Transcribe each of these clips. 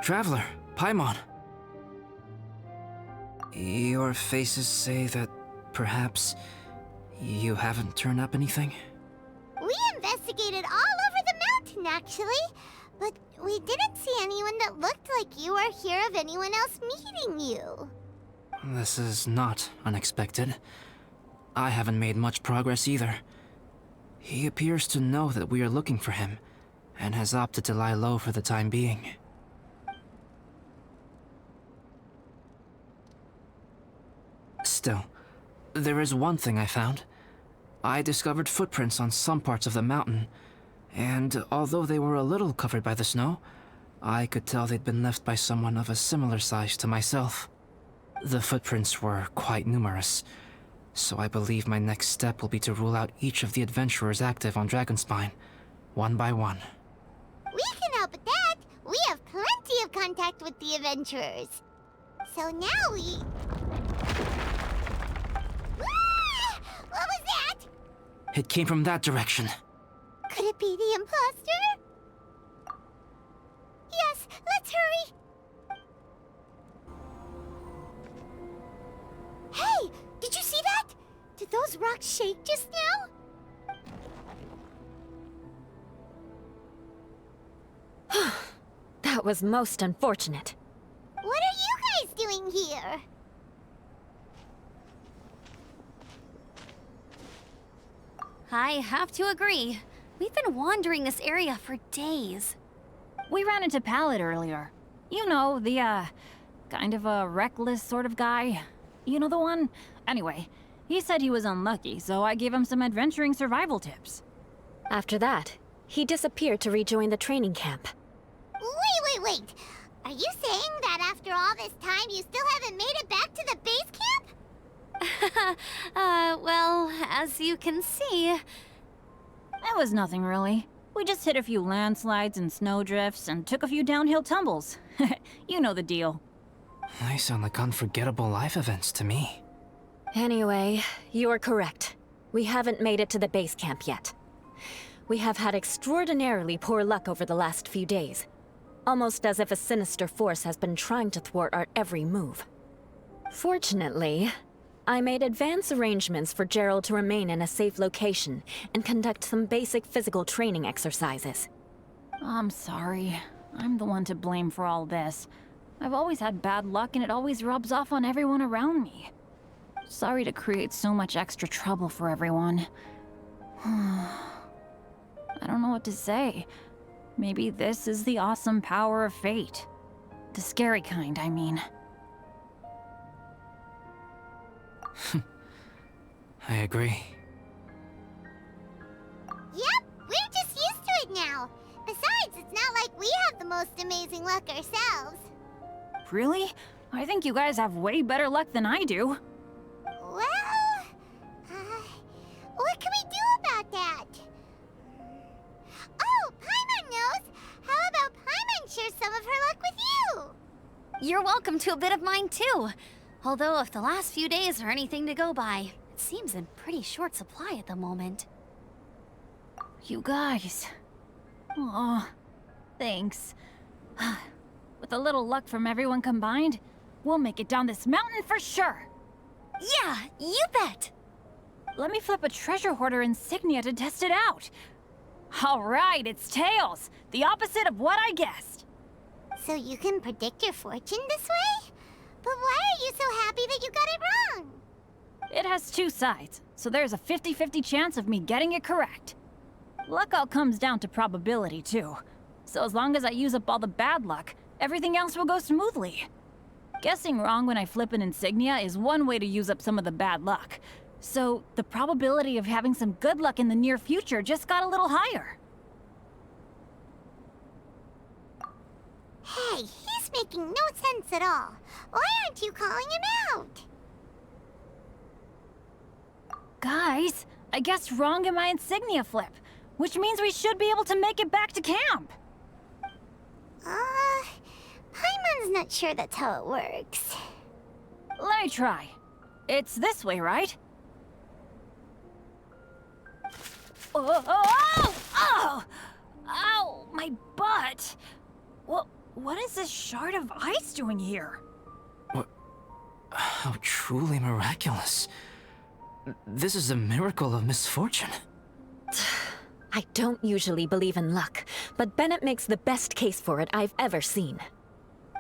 Traveler, Paimon. Your faces say that perhaps you haven't turned up anything? We investigated all over the mountain, actually. But we didn't see anyone that looked like you or hear of anyone else meeting you. This is not unexpected. I haven't made much progress either. He appears to know that we are looking for him, and has opted to lie low for the time being. Still, there is one thing I found. I discovered footprints on some parts of the mountain, and although they were a little covered by the snow, I could tell they'd been left by someone of a similar size to myself. The footprints were quite numerous, so I believe my next step will be to rule out each of the adventurers active on Dragonspine, one by one. We can help with that. We have plenty of contact with the adventurers. So now we... Ah! What was that? It came from that direction. Could it be the imposter? Yes, let's hurry! Hey! Did you see that? Did those rocks shake just now? That was most unfortunate. What are you guys doing here? I have to agree. We've been wandering this area for days. We ran into Pallet earlier. You know, the, kind of a reckless sort of guy. You know the one? Anyway, he said he was unlucky, so I gave him some adventuring survival tips. After that, he disappeared to rejoin the training camp. Wait. Are you saying that after all this time you still haven't made it back to the base camp? Well, as you can see... It was nothing really. We just hit a few landslides and snowdrifts and took a few downhill tumbles. You know the deal. They sound like unforgettable life events to me. Anyway, you're correct. We haven't made it to the base camp yet. We have had extraordinarily poor luck over the last few days. Almost as if a sinister force has been trying to thwart our every move. Fortunately, I made advance arrangements for Gerald to remain in a safe location and conduct some basic physical training exercises. I'm sorry. I'm the one to blame for all this. I've always had bad luck and it always rubs off on everyone around me. Sorry to create so much extra trouble for everyone. I don't know what to say. Maybe this is the awesome power of fate. The scary kind, I mean. I agree. Yep, we're just used to it now. Besides, it's not like we have the most amazing luck ourselves. Really? I think you guys have way better luck than I do. Well, what can we do about that? Oh, Paimon knows! How about Paimon share some of her luck with you? You're welcome to a bit of mine too. Although if the last few days are anything to go by, it seems in pretty short supply at the moment. You guys. Aw, thanks. With a little luck from everyone combined, we'll make it down this mountain for sure. Yeah, you bet! Let me flip a treasure hoarder insignia to test it out. All right, it's tails. The opposite of what I guessed. So you can predict your fortune this way? But why are you so happy that you got it wrong? It has two sides, so there's a 50-50 chance of me getting it correct. Luck all comes down to probability, too. So as long as I use up all the bad luck, everything else will go smoothly. Guessing wrong when I flip an insignia is one way to use up some of the bad luck. So the probability of having some good luck in the near future just got a little higher. Hey, he's making no sense at all. Why aren't you calling him out? Guys, I guessed wrong in my insignia flip, which means we should be able to make it back to camp. Paimon's not sure that's how it works. Let me try. It's this way, right? Oh! Ow! My butt! what is this shard of ice doing here? How truly miraculous. This is a miracle of misfortune. I don't usually believe in luck, but Bennett makes the best case for it I've ever seen.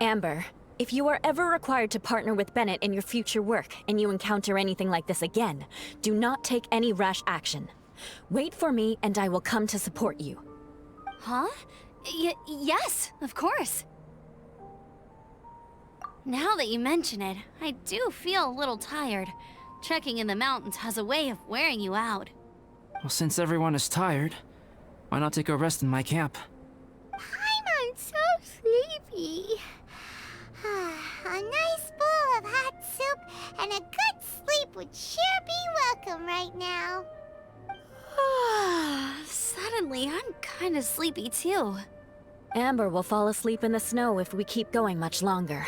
Amber, if you are ever required to partner with Bennett in your future work and you encounter anything like this again, do not take any rash action. Wait for me and I will come to support you. Huh? Yes, of course. Now that you mention it, I do feel a little tired. Trekking in the mountains has a way of wearing you out. Well, since everyone is tired, why not take a rest in my camp? I'm so sleepy. A nice bowl of hot soup and a good sleep would sure be welcome right now. Suddenly, I'm kind of sleepy too. Amber will fall asleep in the snow if we keep going much longer.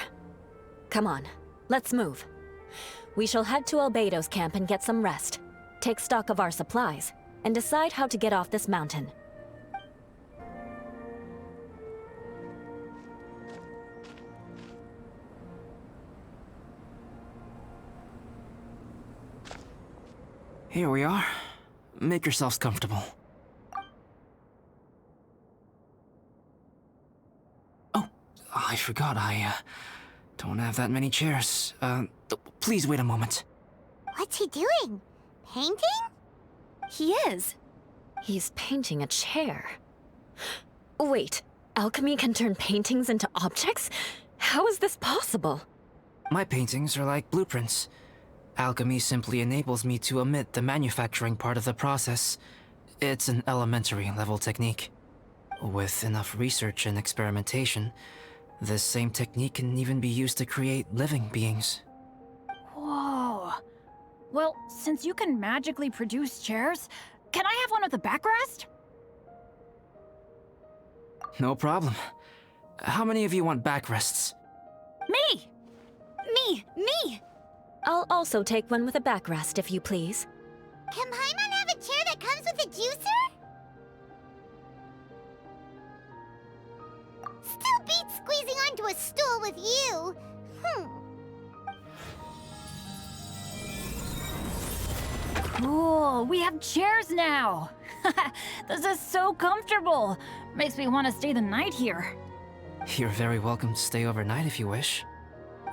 Come on, let's move. We shall head to Albedo's camp and get some rest, take stock of our supplies, and decide how to get off this mountain. Here we are. Make yourselves comfortable. Oh, I forgot I don't have that many chairs. Please wait a moment. What's he doing? Painting? He is. He's painting a chair. Wait, alchemy can turn paintings into objects? How is this possible? My paintings are like blueprints. Alchemy simply enables me to omit the manufacturing part of the process. It's an elementary level technique. With enough research and experimentation, this same technique can even be used to create living beings. Whoa. Well, since you can magically produce chairs, can I have one with a backrest? No problem. How many of you want backrests? Me! Me! I'll also take one with a backrest, if you please. Can Paimon have a chair that comes with a juicer? Still beats squeezing onto a stool with you. Cool, we have chairs now! This is so comfortable! Makes me want to stay the night here. You're very welcome to stay overnight if you wish.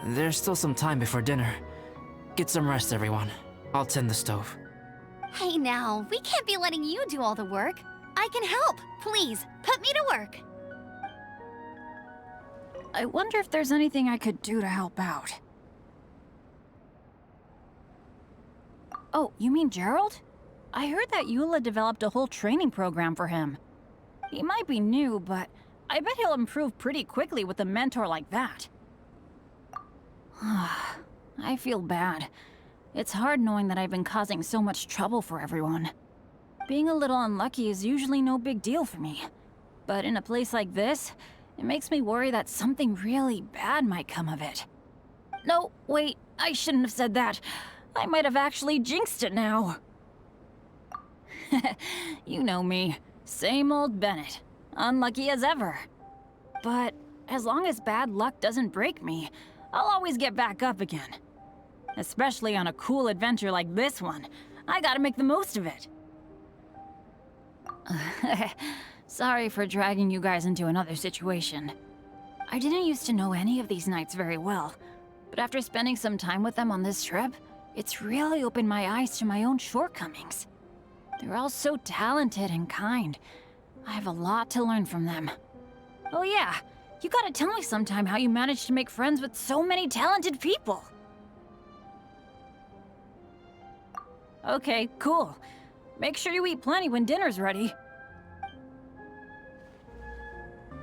There's still some time before dinner. Get some rest, everyone. I'll tend the stove. Hey now, we can't be letting you do all the work. I can help. Please, put me to work. I wonder if there's anything I could do to help out. Oh, you mean Gerald? I heard that Eula developed a whole training program for him. He might be new, but I bet he'll improve pretty quickly with a mentor like that. I feel bad. It's hard knowing that I've been causing so much trouble for everyone. Being a little unlucky is usually no big deal for me. But in a place like this, it makes me worry that something really bad might come of it. No, wait, I shouldn't have said that. I might have actually jinxed it now. You know me. Same old Bennett. Unlucky as ever. But as long as bad luck doesn't break me, I'll always get back up again. Especially on a cool adventure like this one. I gotta make the most of it. Sorry for dragging you guys into another situation. I didn't used to know any of these knights very well, but after spending some time with them on this trip, it's really opened my eyes to my own shortcomings. They're all so talented and kind. I have a lot to learn from them. Oh yeah, you gotta tell me sometime how you managed to make friends with so many talented people. Okay, cool. Make sure you eat plenty when dinner's ready.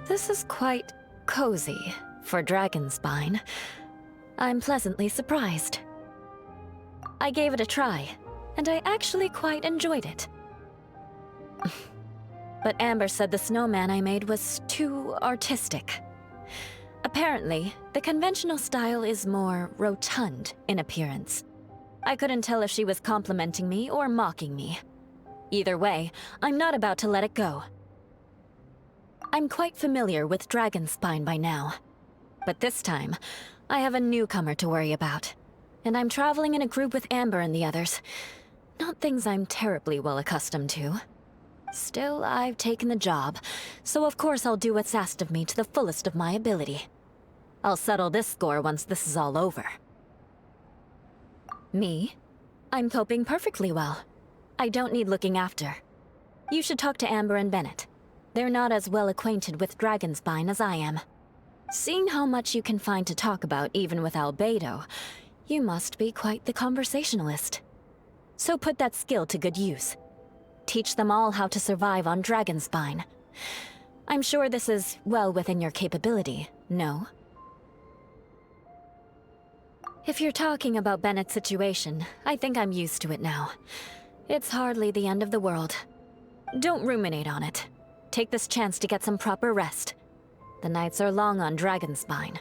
This is quite cozy for Dragonspine. I'm pleasantly surprised. I gave it a try, and I actually quite enjoyed it. But Amber said the snowman I made was too artistic. Apparently, the conventional style is more rotund in appearance. I couldn't tell if she was complimenting me or mocking me. Either way, I'm not about to let it go. I'm quite familiar with Dragonspine by now. But this time, I have a newcomer to worry about. And I'm traveling in a group with Amber and the others. Not things I'm terribly well accustomed to. Still, I've taken the job, so of course I'll do what's asked of me to the fullest of my ability. I'll settle this score once this is all over. Me? I'm coping perfectly well. I don't need looking after. You should talk to Amber and Bennett. They're not as well acquainted with Dragonspine as I am. Seeing how much you can find to talk about even with Albedo, you must be quite the conversationalist. So put that skill to good use. Teach them all how to survive on Dragonspine. I'm sure this is well within your capability, no? If you're talking about Bennett's situation, I think I'm used to it now. It's hardly the end of the world. Don't ruminate on it. Take this chance to get some proper rest. The nights are long on Dragonspine.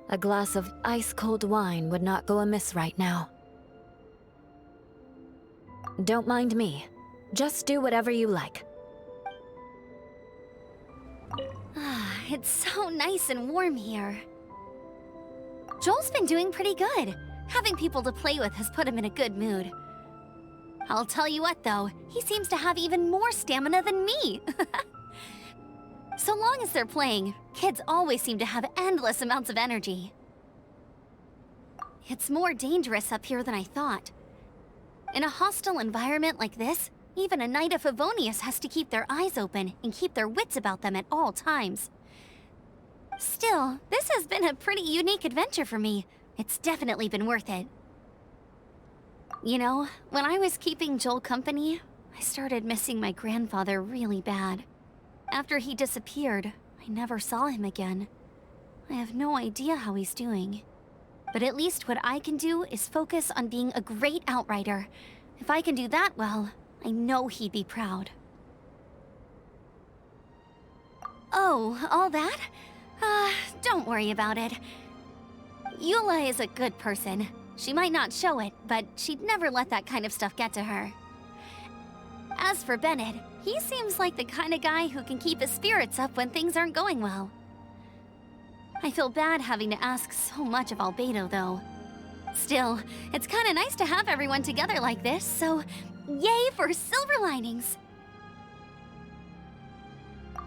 A glass of ice-cold wine would not go amiss right now. Don't mind me. Just do whatever you like. It's so nice and warm here. Joel's been doing pretty good. Having people to play with has put him in a good mood. I'll tell you what, though, he seems to have even more stamina than me. So long as they're playing, kids always seem to have endless amounts of energy. It's more dangerous up here than I thought. In a hostile environment like this, even a Knight of Favonius has to keep their eyes open and keep their wits about them at all times. Still, this has been a pretty unique adventure for me. It's definitely been worth it. You know, when I was keeping Joel company, I started missing my grandfather really bad. After he disappeared, I never saw him again. I have no idea how he's doing. But at least what I can do is focus on being a great outrider. If I can do that well, I know he'd be proud. Oh, all that? Don't worry about it. Eula is a good person. She might not show it, but she'd never let that kind of stuff get to her. As for Bennett, he seems like the kind of guy who can keep his spirits up when things aren't going well. I feel bad having to ask so much of Albedo, though. Still, it's kind of nice to have everyone together like this, so yay for silver linings!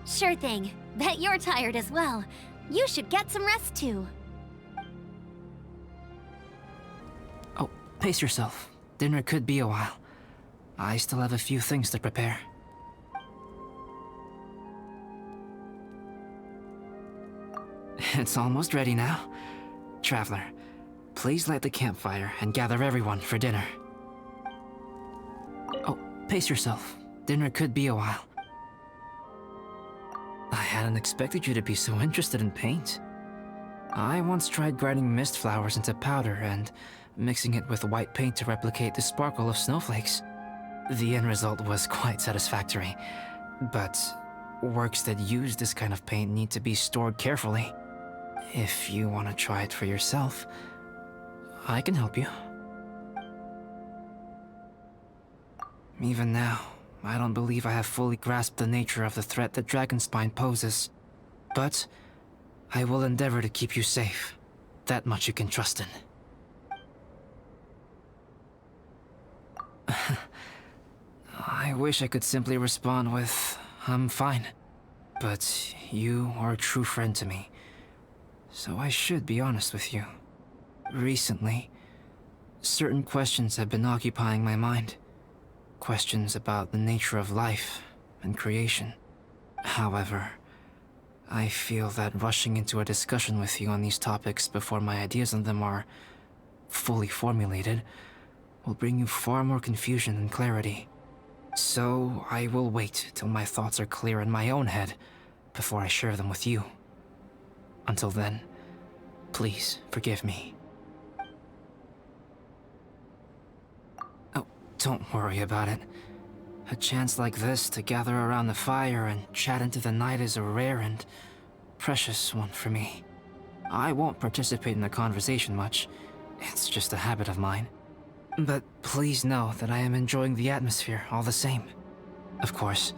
Sure thing. Bet you're tired as well. You should get some rest, too. Oh, pace yourself. Dinner could be a while. I still have a few things to prepare. It's almost ready now. Traveler, please light the campfire and gather everyone for dinner. Oh, pace yourself. Dinner could be a while. I hadn't expected you to be so interested in paint. I once tried grinding mist flowers into powder and mixing it with white paint to replicate the sparkle of snowflakes. The end result was quite satisfactory, but works that use this kind of paint need to be stored carefully. If you want to try it for yourself, I can help you. Even now, I don't believe I have fully grasped the nature of the threat that Dragonspine poses. But I will endeavor to keep you safe. That much you can trust in. I wish I could simply respond with, I'm fine. But you are a true friend to me. So I should be honest with you. Recently, certain questions have been occupying my mind. Questions about the nature of life and creation. However, I feel that rushing into a discussion with you on these topics before my ideas on them are fully formulated will bring you far more confusion than clarity. So I will wait till my thoughts are clear in my own head before I share them with you. Until then, please forgive me. Oh, don't worry about it. A chance like this to gather around the fire and chat into the night is a rare and precious one for me. I won't participate in the conversation much. It's just a habit of mine. But please know that I am enjoying the atmosphere all the same. Of course,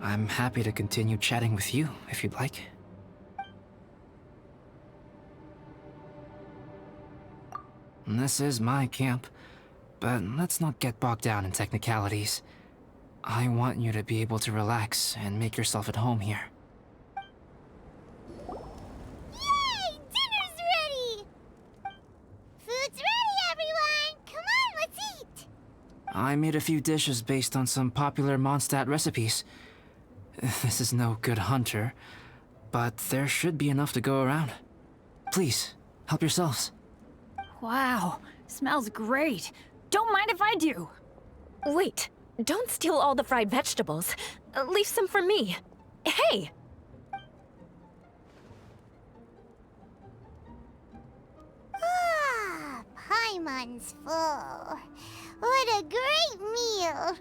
I'm happy to continue chatting with you, if you'd like. This is my camp, but let's not get bogged down in technicalities. I want you to be able to relax and make yourself at home here. Yay! Dinner's ready! Food's ready, everyone! Come on, let's eat! I made a few dishes based on some popular Mondstadt recipes. This is no good hunter, but there should be enough to go around. Please, help yourselves. Wow, smells great. Don't mind if I do. Wait, don't steal all the fried vegetables. Leave some for me. Hey! Ah, Paimon's full. What a great meal!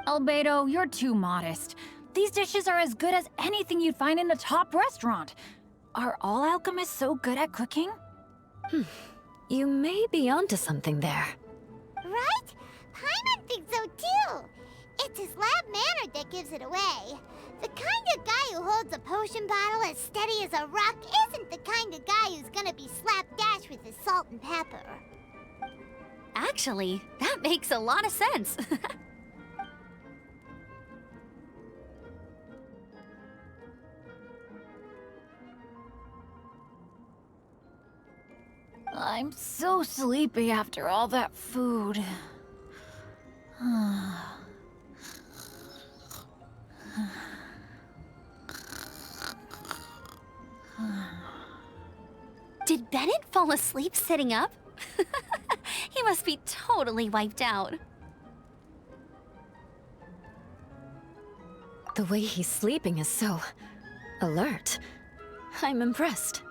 Albedo, you're too modest. These dishes are as good as anything you'd find in a top restaurant. Are all alchemists so good at cooking? You may be onto something there. Right? Paimon thinks so too. It's his lab manner that gives it away. The kind of guy who holds a potion bottle as steady as a rock isn't the kind of guy who's gonna be slapdash with his salt and pepper. Actually, that makes a lot of sense. I'm so sleepy after all that food. Did Bennett fall asleep sitting up? He must be totally wiped out. The way he's sleeping is so alert. I'm impressed.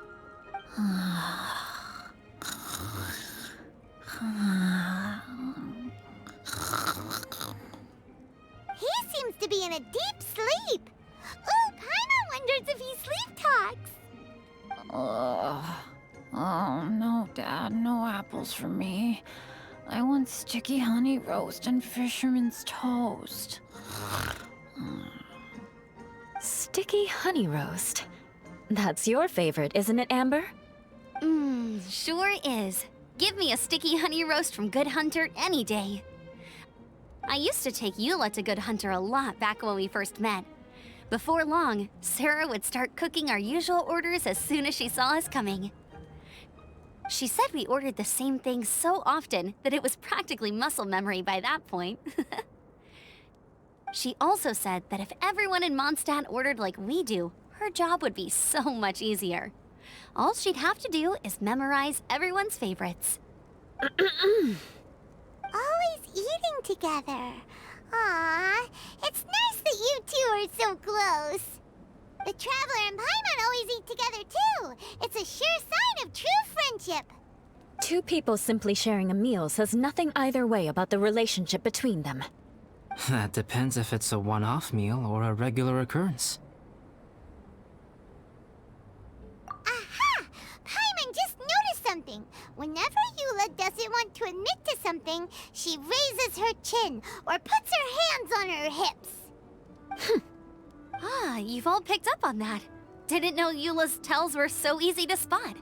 He seems to be in a deep sleep. Ooh, Paimon wonders if he sleep talks. Oh, no, Dad, no apples for me. I want sticky honey roast and fisherman's toast. Sticky honey roast. That's your favorite, isn't it, Amber? Sure is. Give me a sticky honey roast from Good Hunter any day. I used to take Eula to Good Hunter a lot back when we first met. Before long, Sarah would start cooking our usual orders as soon as she saw us coming. She said we ordered the same thing so often that it was practically muscle memory by that point. She also said that if everyone in Mondstadt ordered like we do, her job would be so much easier. All she'd have to do is memorize everyone's favorites. Always eating together. Aww, it's nice that you two are so close. The Traveler and Paimon always eat together too. It's a sure sign of true friendship. Two people simply sharing a meal says nothing either way about the relationship between them. That depends if it's a one-off meal or a regular occurrence. Aha! Paimon just noticed something. Whenever Eula doesn't want to admit to something, she raises her chin or puts her hands on her hips. Ah, you've all picked up on that. Didn't know Eula's tells were so easy to spot.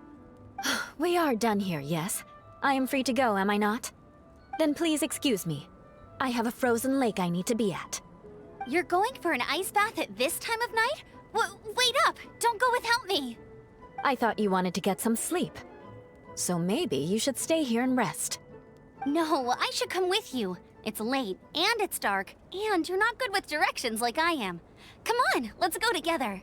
We are done here, yes? I am free to go, am I not? Then please excuse me. I have a frozen lake I need to be at. You're going for an ice bath at this time of night? Wait up! Don't go without me! I thought you wanted to get some sleep. So maybe you should stay here and rest. No, I should come with you. It's late, and it's dark, and you're not good with directions like I am. Come on, let's go together.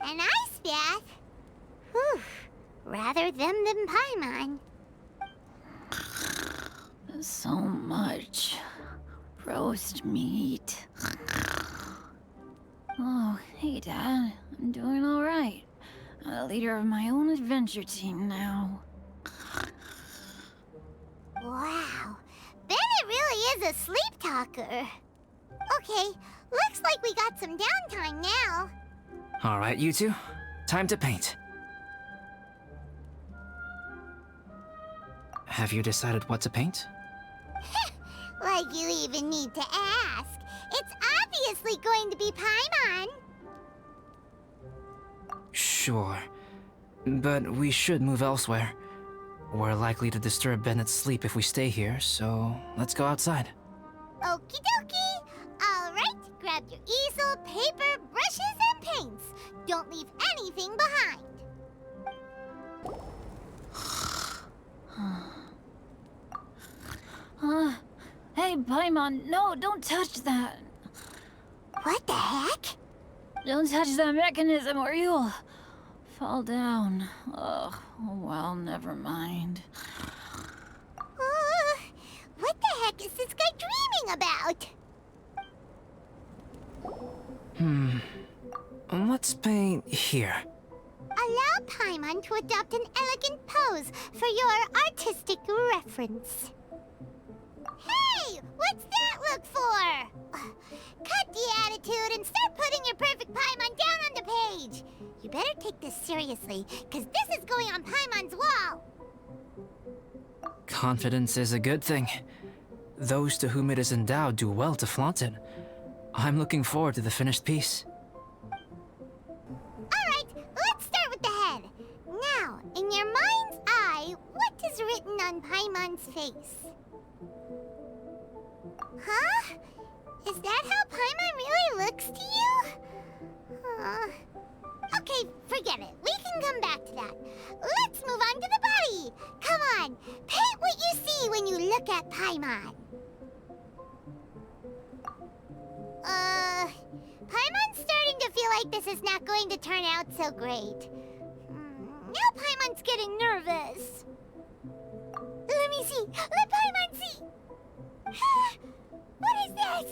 An ice bath? Whew. Rather them than Paimon. So much roast meat. Oh, hey, Dad. I'm doing all right. I'm the leader of my own adventure team now. Wow. Bennett really is a sleep talker. Okay, looks like we got some downtime now. All right, you two. Time to paint. Have you decided what to paint? Like you even need to ask. It's obviously going to be Paimon. Sure. But we should move elsewhere. We're likely to disturb Bennett's sleep if we stay here, so let's go outside. Okie dokie. Alright, grab your easel, paper, brushes, and paints. Don't leave anything behind. Hey, Paimon, no, don't touch that. What the heck? Don't touch that mechanism or you'll fall down. Ugh, oh well, never mind. What the heck is this guy dreaming about? Let's paint here. Allow Paimon to adopt an elegant pose for your artistic reference. Hey! What's that look for? Cut the attitude and start putting your perfect Paimon down on the page. You better take this seriously, because this is going on Paimon's wall. Confidence is a good thing. Those to whom it is endowed do well to flaunt it. I'm looking forward to the finished piece. Alright, let's start with the head. Now, in your mind's eye, what is written on Paimon's face? Huh? Is that how Paimon really looks to you? Okay, forget it. We can come back to that. Let's move on to the body. Come on, paint what you see when you look at Paimon. Paimon's starting to feel like this is not going to turn out so great. Now Paimon's getting nervous. Let me see. Let Paimon see. What is that?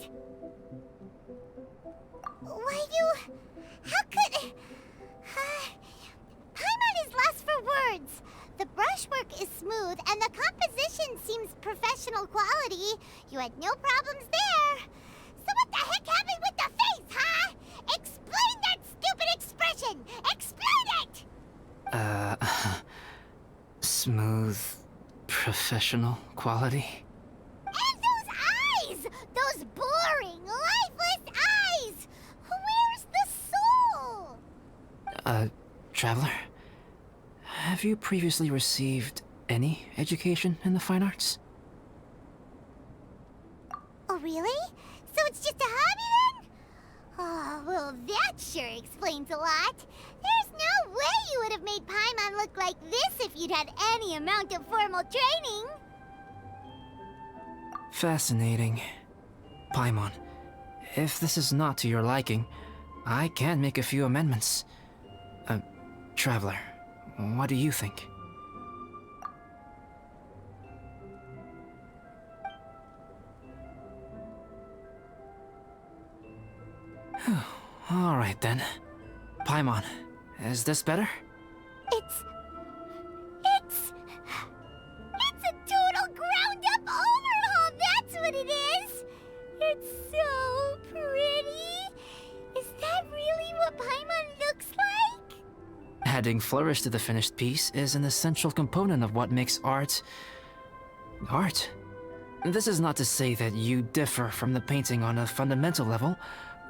How could... Paimon is lost for words. The brushwork is smooth and the composition seems professional quality. You had no problems there. So what the heck happened with the face, huh? Explain that stupid expression! Explain it! Smooth, professional quality. And those eyes! Those boring, lifeless eyes! Where's the soul? Traveler? Have you previously received any education in the fine arts? Oh, really? So it's just a hobby then? Oh, well, that sure explains a lot. There's no way you would have made Paimon look like this if you'd had any amount of formal training. Fascinating. Paimon, if this is not to your liking, I can make a few amendments. Traveler, what do you think? All right then. Paimon, is this better? It's a total ground-up overhaul, that's what it is! It's so pretty! Is that really what Paimon looks like? Adding flourish to the finished piece is an essential component of what makes art... art. This is not to say that you differ from the painting on a fundamental level,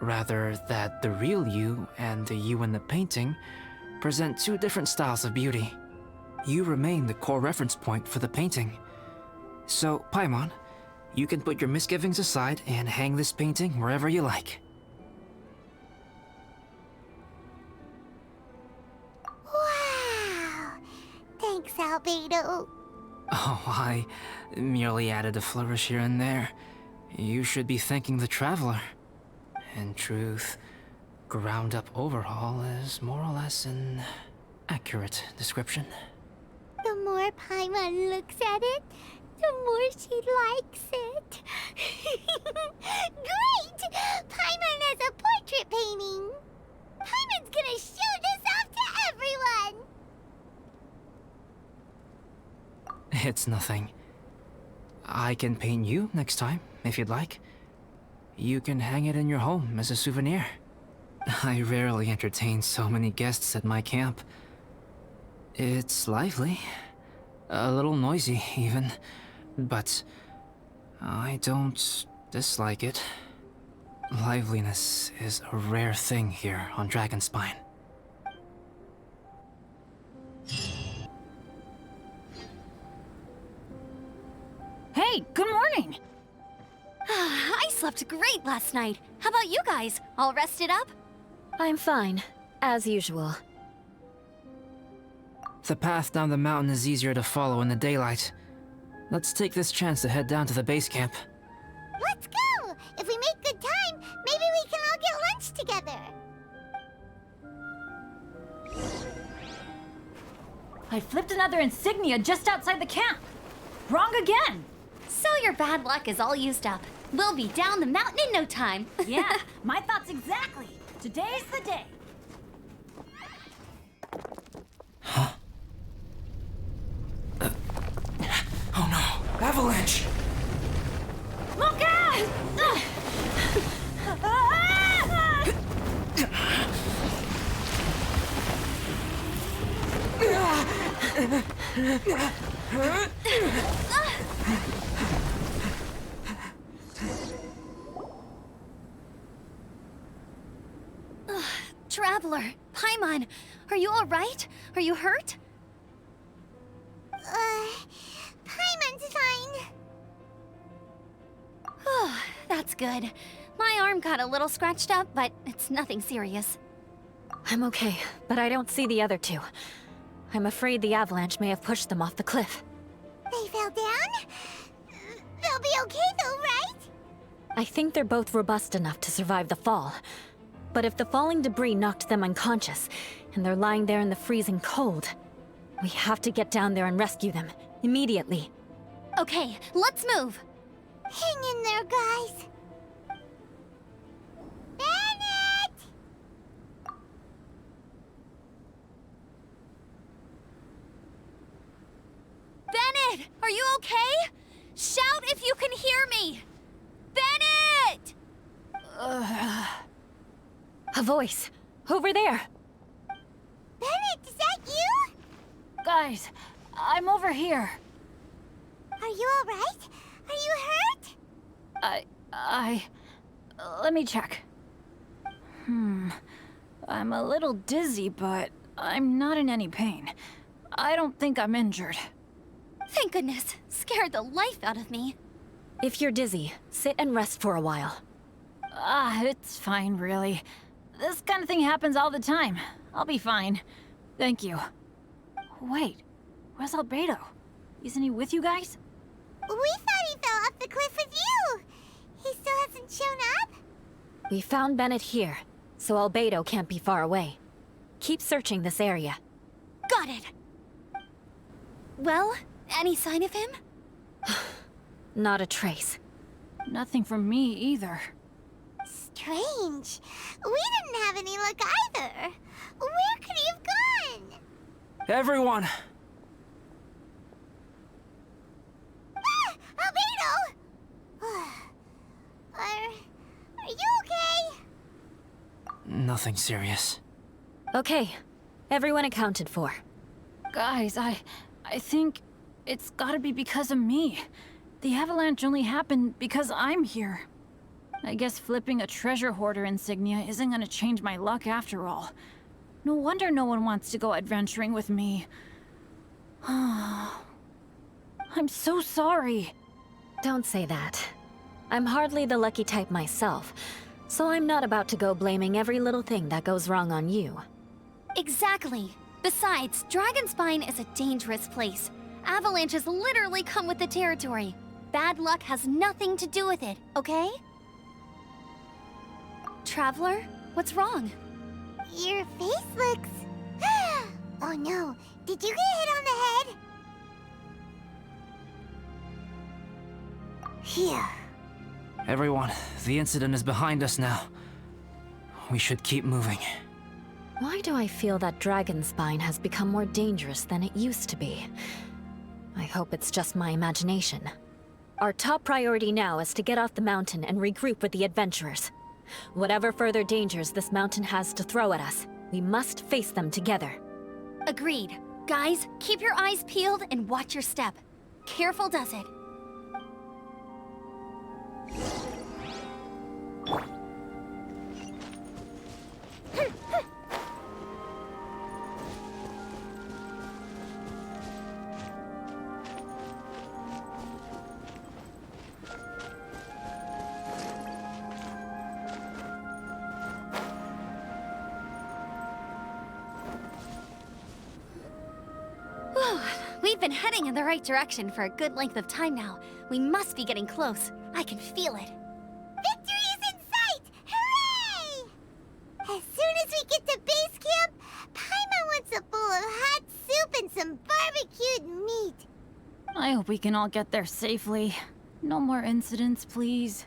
rather that the real you and the you in the painting present two different styles of beauty. You remain the core reference point for the painting. So, Paimon, you can put your misgivings aside and hang this painting wherever you like. Wow! Thanks, Albedo. Oh, I merely added a flourish here and there. You should be thanking the Traveler. In truth, ground-up overhaul is more or less an accurate description. The more Paimon looks at it, the more she likes it. Great! Paimon has a portrait painting. Paimon's gonna show this off to everyone. It's nothing. I can paint you next time, if you'd like. You can hang it in your home as a souvenir. I rarely entertain so many guests at my camp. It's lively. A little noisy, even. But I don't dislike it. Liveliness is a rare thing here on Dragonspine. Hey, good morning! I slept great last night. How about you guys? All rested up? I'm fine, as usual. The path down the mountain is easier to follow in the daylight. Let's take this chance to head down to the base camp. Let's go! If we make good time, maybe we can all get lunch together. I flipped another insignia just outside the camp. Wrong again! So your bad luck is all used up. We'll be down the mountain in no time. Yeah, my thoughts exactly. Today's the day. Oh no! Avalanche! Look out! Traveler, Paimon, are you all right? Are you hurt? Paimon's fine. That's good. My arm got a little scratched up, but it's nothing serious. I'm okay, but I don't see the other two. I'm afraid the avalanche may have pushed them off the cliff. They fell down? They'll be okay though, right? I think they're both robust enough to survive the fall. But if the falling debris knocked them unconscious, and they're lying there in the freezing cold, we have to get down there and rescue them, immediately. Okay, let's move. Hang in there, guys. Bennett! Bennett, are you okay? Shout if you can hear me! Bennett! A voice! Over there! Bennett, is that you? Guys, I'm over here. Are you alright? Are you hurt? Let me check. I'm a little dizzy, but I'm not in any pain. I don't think I'm injured. Thank goodness. Scared the life out of me. If you're dizzy, sit and rest for a while. It's fine, really. This kind of thing happens all the time. I'll be fine. Thank you. Wait, where's Albedo? Isn't he with you guys? We thought he fell off the cliff with you. He still hasn't shown up? We found Bennett here, so Albedo can't be far away. Keep searching this area. Got it. Well, any sign of him? Not a trace. Nothing from me either. Strange. We didn't have any luck either. Where could he have gone? Everyone! Albedo! Are you okay? Nothing serious. Okay, everyone accounted for. Guys, I think it's gotta be because of me. The avalanche only happened because I'm here. I guess flipping a treasure hoarder insignia isn't gonna change my luck after all. No wonder no one wants to go adventuring with me. I'm so sorry. Don't say that. I'm hardly the lucky type myself, so I'm not about to go blaming every little thing that goes wrong on you. Exactly. Besides, Dragonspine is a dangerous place. Avalanches literally come with the territory. Bad luck has nothing to do with it, okay? Traveler, what's wrong? Your face looks... Oh no, did you get hit on the head? Phew. Everyone, the incident is behind us now. We should keep moving. Why do I feel that Dragonspine has become more dangerous than it used to be? I hope it's just my imagination. Our top priority now is to get off the mountain and regroup with the adventurers. Whatever further dangers this mountain has to throw at us, we must face them together. Agreed. Guys, keep your eyes peeled and watch your step. Careful does it. We've been heading in the right direction for a good length of time now. We must be getting close. I can feel it. Victory is in sight! Hooray! As soon as we get to base camp, Paimon wants a bowl of hot soup and some barbecued meat. I hope we can all get there safely. No more incidents, please.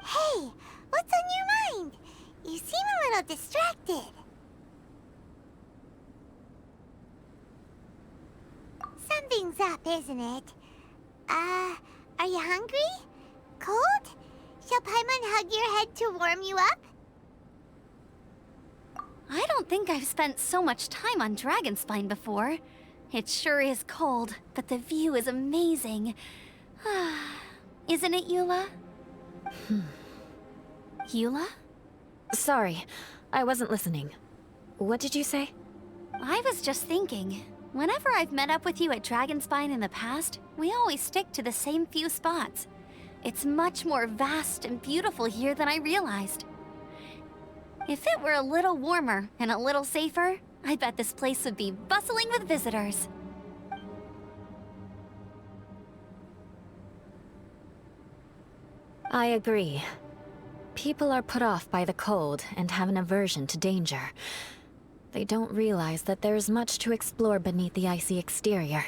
Hey, what's on your mind? You seem a little distracted. Something's up, isn't it? Are you hungry? Cold? Shall Paimon hug your head to warm you up? I don't think I've spent so much time on Dragonspine before. It sure is cold, but the view is amazing. Isn't it, Eula? Eula? Sorry, I wasn't listening. What did you say? I was just thinking. Whenever I've met up with you at Dragonspine in the past, we always stick to the same few spots. It's much more vast and beautiful here than I realized. If it were a little warmer and a little safer, I bet this place would be bustling with visitors. I agree. People are put off by the cold and have an aversion to danger. They don't realize that there's much to explore beneath the icy exterior,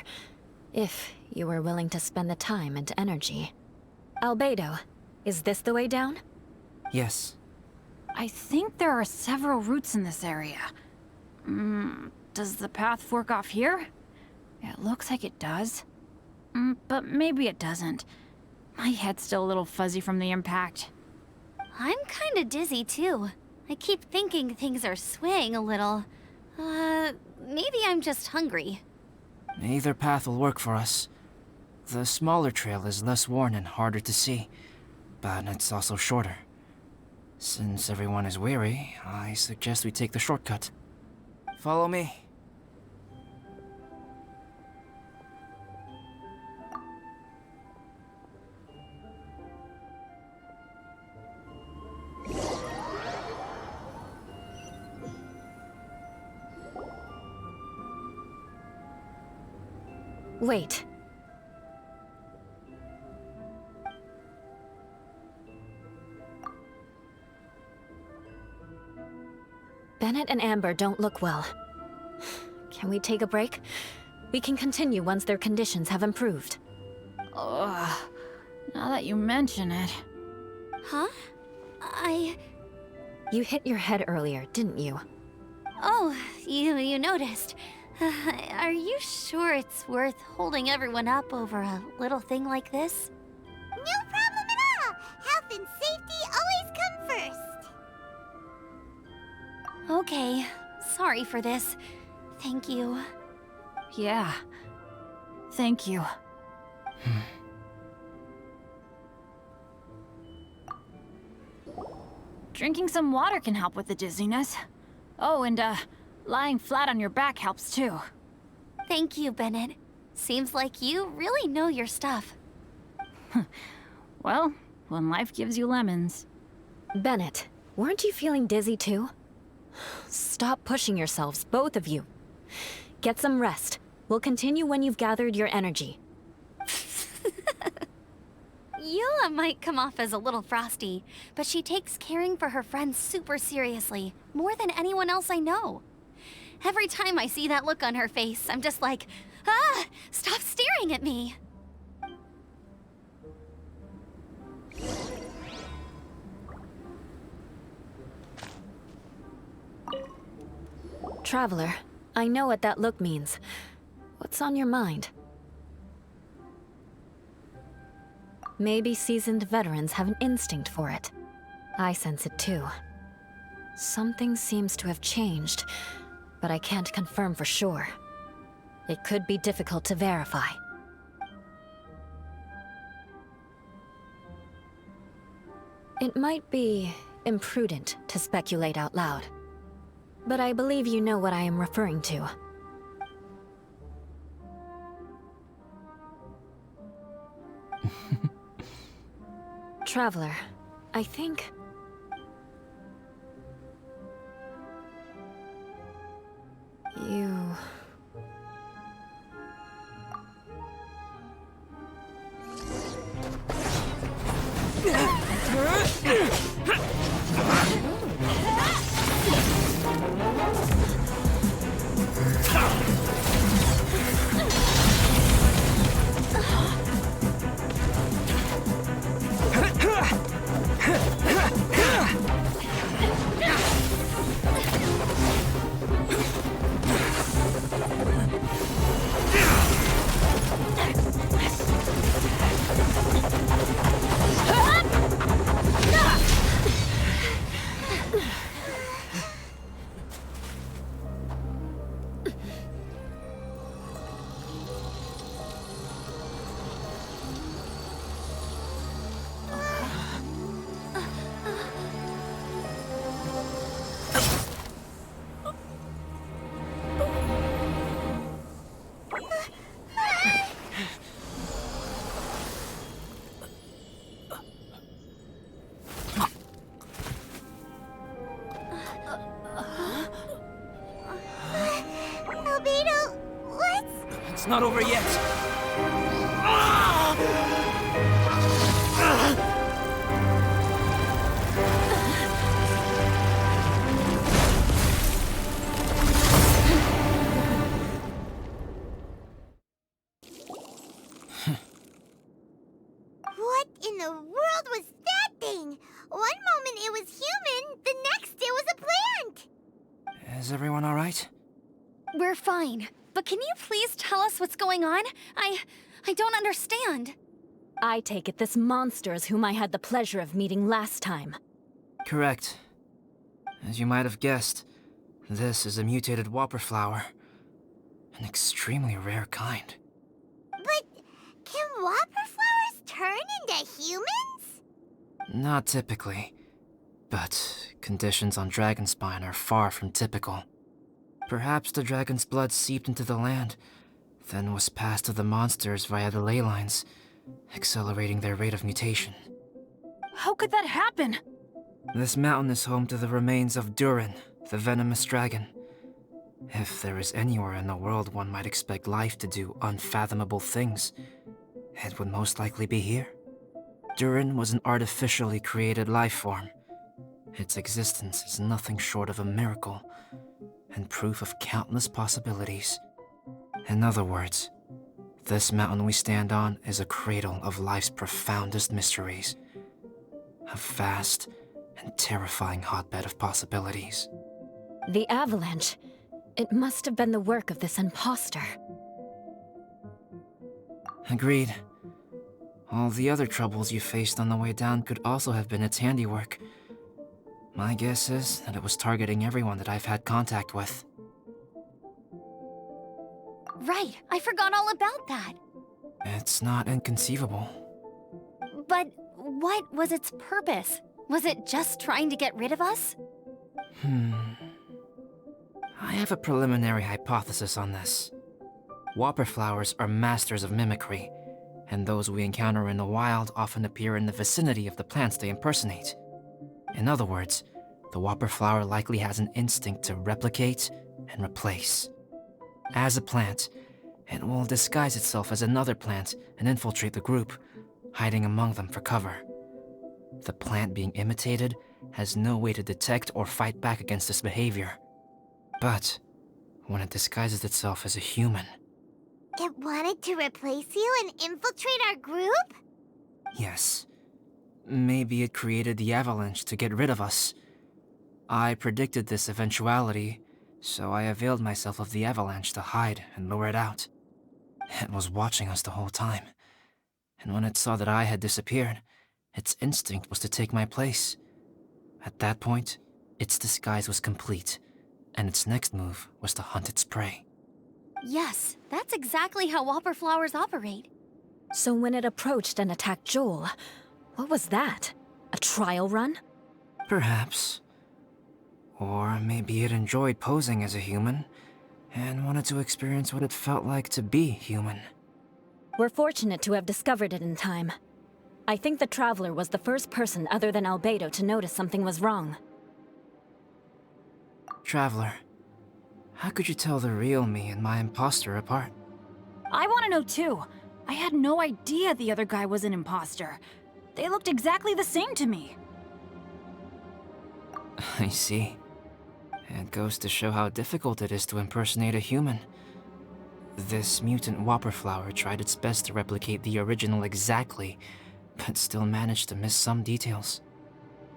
if you were willing to spend the time and energy. Albedo, is this the way down? Yes. I think there are several routes in this area. Does the path fork off here? It looks like it does. But maybe it doesn't. My head's still a little fuzzy from the impact. I'm kinda dizzy too. I keep thinking things are swaying a little. Maybe I'm just hungry. Either path will work for us. The smaller trail is less worn and harder to see, but it's also shorter. Since everyone is weary, I suggest we take the shortcut. Follow me. Wait. Bennett and Amber don't look well. Can we take a break? We can continue once their conditions have improved. Ugh. Now that you mention it. Huh? You hit your head earlier, didn't you? Oh, you noticed. Are you sure it's worth holding everyone up over a little thing like this? No problem at all! Health and safety always come first! Okay, sorry for this. Thank you. Yeah. Thank you. Drinking some water can help with the dizziness. Oh, and lying flat on your back helps too. Thank you, Bennett. Seems like you really know your stuff. Well, when life gives you lemons. Bennett, weren't you feeling dizzy too? Stop pushing yourselves, both of you. Get some rest. We'll continue when you've gathered your energy. Eula might come off as a little frosty, but she takes caring for her friends super seriously, more than anyone else I know. Every time I see that look on her face, I'm just like, stop staring at me! Traveler, I know what that look means. What's on your mind? Maybe seasoned veterans have an instinct for it. I sense it too. Something seems to have changed, but I can't confirm for sure. It could be difficult to verify. It might be imprudent to speculate out loud, but I believe you know what I am referring to. Traveler, I think... you... It's not over yet. What in the world was that thing? One moment it was human, the next it was a plant! Is everyone all right? We're fine. But can you please tell us what's going on? I don't understand. I take it this monster is whom I had the pleasure of meeting last time. Correct. As you might have guessed, this is a mutated whopper flower. An extremely rare kind. But can whopper flowers turn into humans? Not typically. But conditions on Dragonspine are far from typical. Perhaps the dragon's blood seeped into the land, then was passed to the monsters via the ley lines, accelerating their rate of mutation. How could that happen? This mountain is home to the remains of Durin, the venomous dragon. If there is anywhere in the world one might expect life to do unfathomable things, it would most likely be here. Durin was an artificially created life form. Its existence is nothing short of a miracle, and proof of countless possibilities. In other words, this mountain we stand on is a cradle of life's profoundest mysteries. A vast and terrifying hotbed of possibilities. The avalanche. It must have been the work of this imposter. Agreed. All the other troubles you faced on the way down could also have been its handiwork. My guess is that it was targeting everyone that I've had contact with. Right, I forgot all about that. It's not inconceivable. But what was its purpose? Was it just trying to get rid of us? I have a preliminary hypothesis on this. Whopper flowers are masters of mimicry, and those we encounter in the wild often appear in the vicinity of the plants they impersonate. In other words, the whopper flower likely has an instinct to replicate and replace. As a plant, it will disguise itself as another plant and infiltrate the group, hiding among them for cover. The plant being imitated has no way to detect or fight back against this behavior. But when it disguises itself as a human... It wanted to replace you and infiltrate our group? Yes. Maybe it created the avalanche to get rid of us. I predicted this eventuality, so I availed myself of the avalanche to hide and lure it out. It was watching us the whole time, and when it saw that I had disappeared, its instinct was to take my place. At that point, its disguise was complete, and its next move was to hunt its prey. Yes, that's exactly how whopperflowers operate. So when it approached and attacked Joel, what was that? A trial run? Perhaps. Or maybe it enjoyed posing as a human, and wanted to experience what it felt like to be human. We're fortunate to have discovered it in time. I think the Traveler was the first person other than Albedo to notice something was wrong. Traveler, how could you tell the real me and my imposter apart? I want to know too. I had no idea the other guy was an imposter. They looked exactly the same to me. I see. It goes to show how difficult it is to impersonate a human. This mutant whopperflower tried its best to replicate the original exactly, but still managed to miss some details.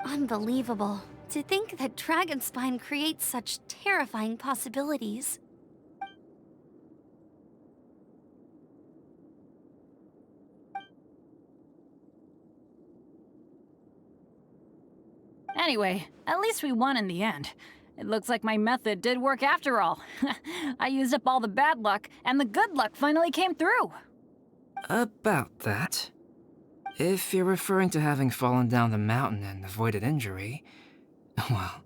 Unbelievable. To think that Dragonspine creates such terrifying possibilities. Anyway, at least we won in the end. It looks like my method did work after all. I used up all the bad luck, and the good luck finally came through. About that. If you're referring to having fallen down the mountain and avoided injury, well,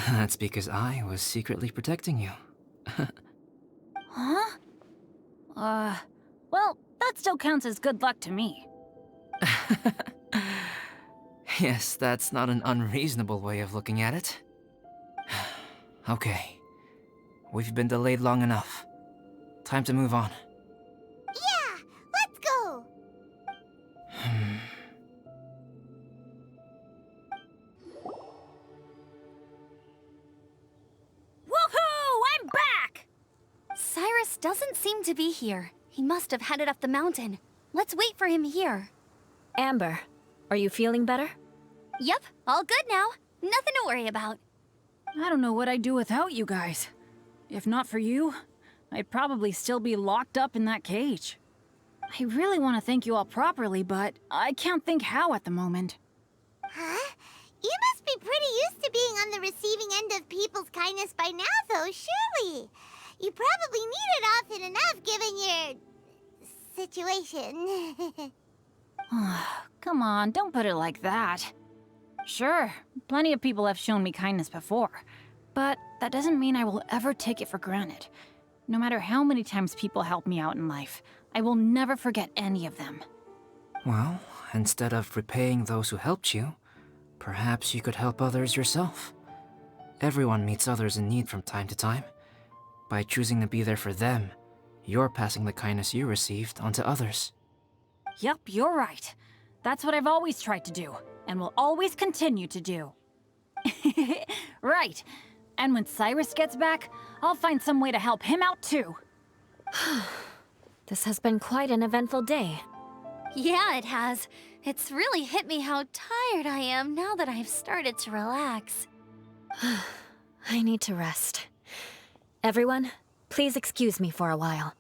that's because I was secretly protecting you. Huh? Well, that still counts as good luck to me. Yes, that's not an unreasonable way of looking at it. Okay. We've been delayed long enough. Time to move on. Yeah, let's go! Woohoo! I'm back! Cyrus doesn't seem to be here. He must have headed up the mountain. Let's wait for him here. Amber, are you feeling better? Yep, all good now. Nothing to worry about. I don't know what I'd do without you guys. If not for you, I'd probably still be locked up in that cage. I really want to thank you all properly, but I can't think how at the moment. Huh? You must be pretty used to being on the receiving end of people's kindness by now, though, surely. You probably need it often enough, given your... situation. Come on, don't put it like that. Sure, plenty of people have shown me kindness before, but that doesn't mean I will ever take it for granted. No matter how many times people help me out in life, I will never forget any of them. Well, instead of repaying those who helped you, perhaps you could help others yourself. Everyone meets others in need from time to time. By choosing to be there for them, you're passing the kindness you received on to others. Yep, you're right. That's what I've always tried to do, and will always continue to do. Right. And when Cyrus gets back, I'll find some way to help him out too. This has been quite an eventful day. Yeah, it has. It's really hit me how tired I am now that I've started to relax. I need to rest. Everyone, please excuse me for a while.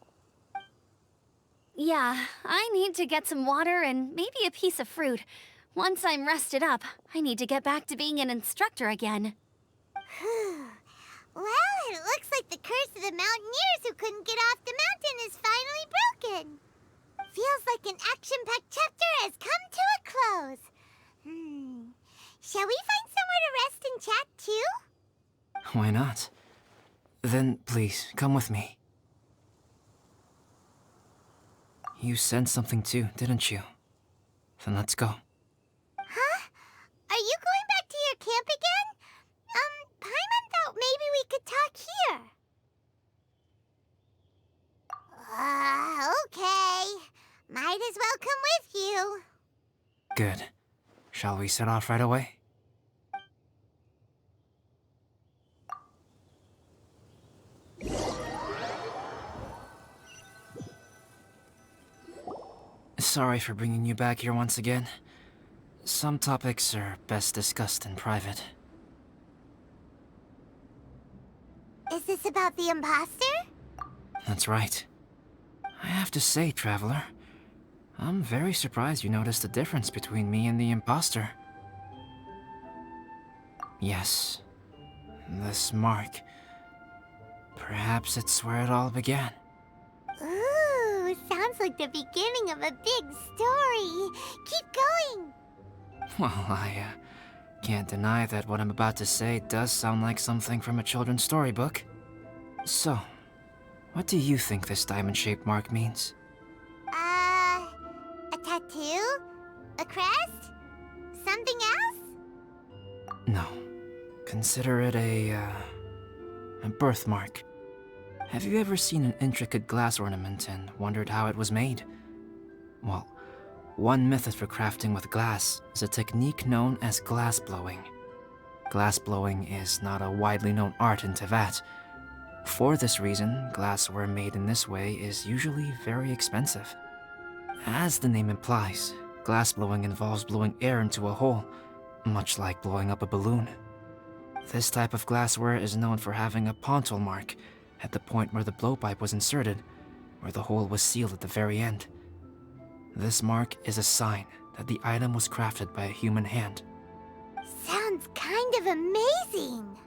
Yeah, I need to get some water and maybe a piece of fruit. Once I'm rested up, I need to get back to being an instructor again. Well, it looks like the curse of the mountaineers who couldn't get off the mountain is finally broken. Feels like an action-packed chapter has come to a close. Shall we find somewhere to rest and chat too? Why not? Then please, come with me. You sensed something too, didn't you? Then let's go. Huh? Are you going back to your camp again? Paimon thought maybe we could talk here. Okay. Might as well come with you. Good. Shall we set off right away? Sorry for bringing you back here once again. Some topics are best discussed in private. Is this about the imposter? That's right. I have to say, Traveler, I'm very surprised you noticed the difference between me and the imposter. Yes, this mark. Perhaps it's where it all began. Ooh, sounds like the beginning of a big story. Keep going. Well, I can't deny that what I'm about to say does sound like something from a children's storybook. So, what do you think this diamond-shaped mark means? A tattoo? A crest? Something else? No. Consider it a birthmark. Have you ever seen an intricate glass ornament and wondered how it was made? Well, one method for crafting with glass is a technique known as glass blowing. Glass blowing is not a widely known art in Teyvat. For this reason, glassware made in this way is usually very expensive. As the name implies, glass blowing involves blowing air into a hole, much like blowing up a balloon. This type of glassware is known for having a pontal mark at the point where the blowpipe was inserted, where the hole was sealed at the very end. This mark is a sign that the item was crafted by a human hand. Sounds kind of amazing.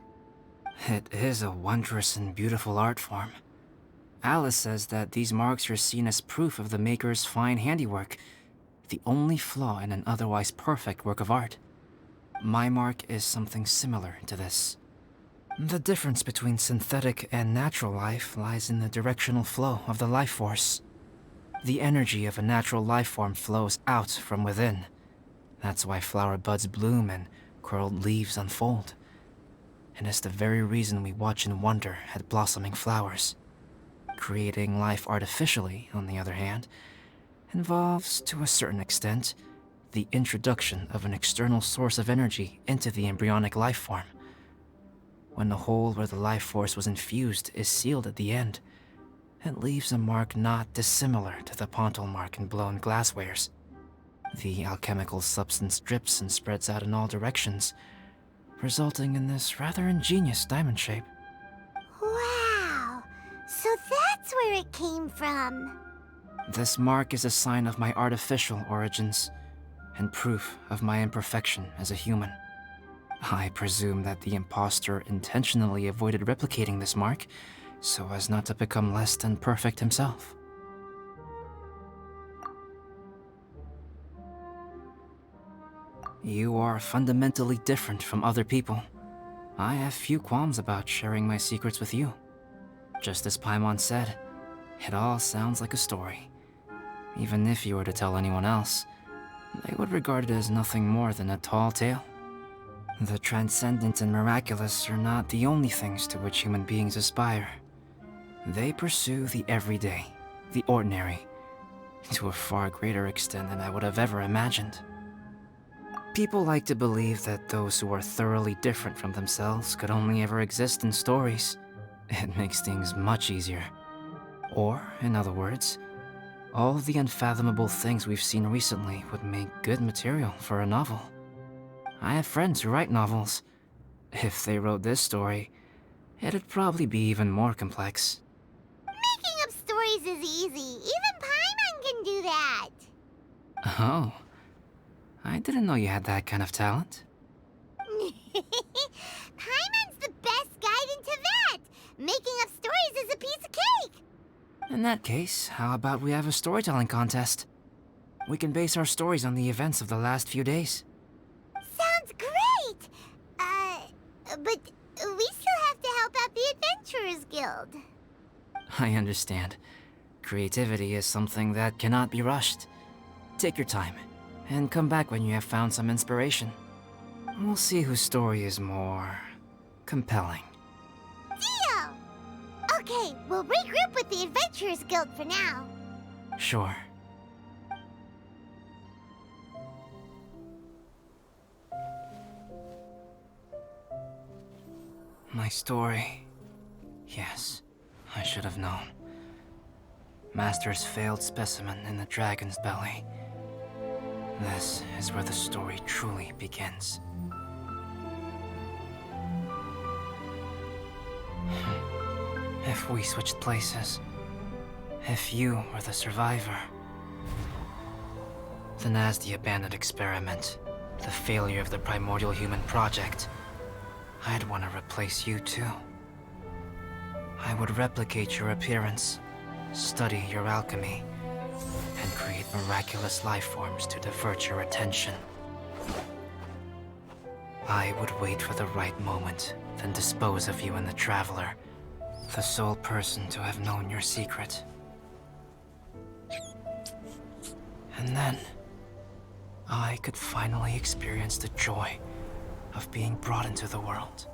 It is a wondrous and beautiful art form. Alice says that these marks are seen as proof of the maker's fine handiwork, the only flaw in an otherwise perfect work of art. My mark is something similar to this. The difference between synthetic and natural life lies in the directional flow of the life force. The energy of a natural life form flows out from within. That's why flower buds bloom and curled leaves unfold. And it's the very reason we watch and wonder at blossoming flowers. Creating life artificially, on the other hand, involves, to a certain extent, the introduction of an external source of energy into the embryonic life form. When the hole where the life force was infused is sealed at the end, it leaves a mark not dissimilar to the pontal mark in blown glasswares. The alchemical substance drips and spreads out in all directions, resulting in this rather ingenious diamond shape. Wow, so that's where it came from. This mark is a sign of my artificial origins, and proof of my imperfection as a human. I presume that the imposter intentionally avoided replicating this mark, so as not to become less than perfect himself. You are fundamentally different from other people. I have few qualms about sharing my secrets with you. Just as Paimon said, it all sounds like a story. Even if you were to tell anyone else, they would regard it as nothing more than a tall tale. The transcendent and miraculous are not the only things to which human beings aspire. They pursue the everyday, the ordinary, to a far greater extent than I would have ever imagined. People like to believe that those who are thoroughly different from themselves could only ever exist in stories. It makes things much easier. Or, in other words, all the unfathomable things we've seen recently would make good material for a novel. I have friends who write novels. If they wrote this story, it'd probably be even more complex. Making up stories is easy. Even Paimon can do that. Oh. I didn't know you had that kind of talent. Paimon's the best guide in Teyvat. Making up stories is a piece of cake. In that case, how about we have a storytelling contest? We can base our stories on the events of the last few days. Sounds great. But we still have to help out the Adventurers Guild. I understand. Creativity is something that cannot be rushed. Take your time, and come back when you have found some inspiration. We'll see whose story is more compelling. Deal! Okay, we'll regroup with the Adventurers Guild for now. Sure. My story. Yes, I should have known. Master's failed specimen in the dragon's belly. This is where the story truly begins. If we switched places, if you were the survivor, Then as the abandoned experiment, the failure of the primordial human project, I'd want to replace you too. I would replicate your appearance, study your alchemy, and create miraculous life forms to divert your attention. I would wait for the right moment, then dispose of you and the Traveler, the sole person to have known your secret. And then, I could finally experience the joy of being brought into the world.